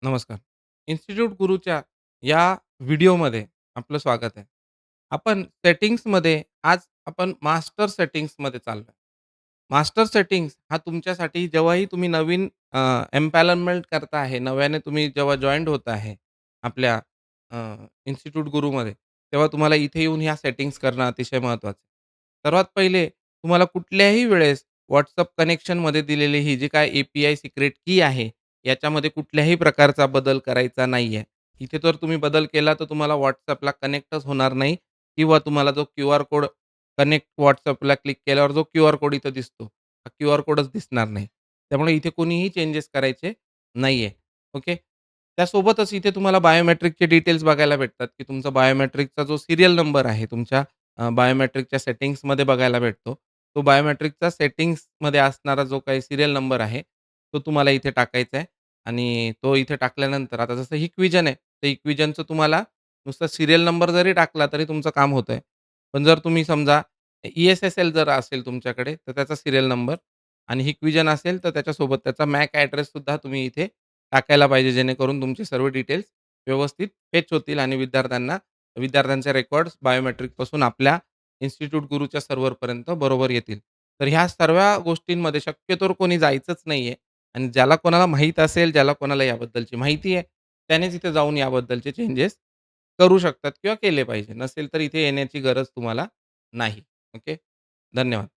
नमस्कार. इन्स्टिट्यूट गुरूच्या या व्हिडिओमध्ये आपलं स्वागत आहे. आपण सेटिंग्जमध्ये आज आपण मास्टर सेटिंग्जमध्ये चाललोय. मास्टर सेटिंग्ज हा तुमच्यासाठी जेव्हाही तुम्ही नवीन एम्पॅनलमेंट करता आहे, नव्याने तुम्ही जेव्हा जॉइंट होत आहे आपल्या अ, इन्स्टिट्यूट गुरूमध्ये, तेव्हा तुम्हाला इथे येऊन ह्या सेटिंग्ज करणं अतिशय महत्त्वाचं आहे. सर्वात पहिले तुम्हाला कुठल्याही वेळेस WhatsApp कनेक्शनमध्ये दिलेली ही जी काही API सिक्रेट की आहे, याच्यामध्ये कुठल्याही प्रकारचा बदल करायचा नाहीये. इथे जर तुम्ही बदल केला तर तुम्हाला WhatsAppला कनेक्टच होणार नाही किंवा तुम्हाला जो क्यूआर कोड कनेक्ट WhatsAppला क्लिक केल्यावर जो क्यूआर कोड इथं दिसतो, हा क्यूआर कोडच दिसणार नाही. त्यामुळे इथे कोणीही चेंजेस करायचे नाहीये. ओके. त्यासोबतच इथे तुम्हाला बायोमेट्रिकचे डिटेल्स बघायला भेटतात, की तुमचा बायोमेट्रिकचा जो सीरियल नंबर आहे तुमच्या बायोमेट्रिकच्या सेटिंग्जमध्ये बघायला भेटतो. तो बायोमेट्रिकचा सेटिंग्जमध्ये असणारा जो काही सीरियल नंबर आहे, तो तुम्हाला इथे टाकायचा आहे आणि तो इथे टाकल्यानंतर आता जसं Hikvision आहे, तर Hikvisionचं तुम्हाला नुसता सीरियल नंबर जरी टाकला तरी तुमचं काम होतंय. पण जर तुम्ही समजा ESSL जर असेल तुमच्याकडे, तर त्याचा सीरियल नंबर आणि Hikvision असेल, तर त्याच्यासोबत त्याचा मॅक ॲड्रेससुद्धा तुम्ही इथे टाकायला पाहिजे, जेणेकरून तुमचे सर्व डिटेल्स व्यवस्थित फेच होतील आणि विद्यार्थ्यांचे रेकॉर्ड्स बायोमेट्रिकपासून आपल्या इन्स्टिट्यूट गुरूच्या सर्व्हरपर्यंत बरोबर येतील. तर ह्या सर्व गोष्टींमध्ये शक्यतोवर कोणी जायचंच नाहीये आणि ज्याला कोणाला माहीत असेल, ज्याला कोणाला याबद्दलची माहिती आहे, त्यानेच इथे जाऊन याबद्दलचे चेंजेस करू शकतात किंवा केले पाहिजे. नसेल तर इथे येण्याची गरज तुम्हाला नाही. ओके. धन्यवाद.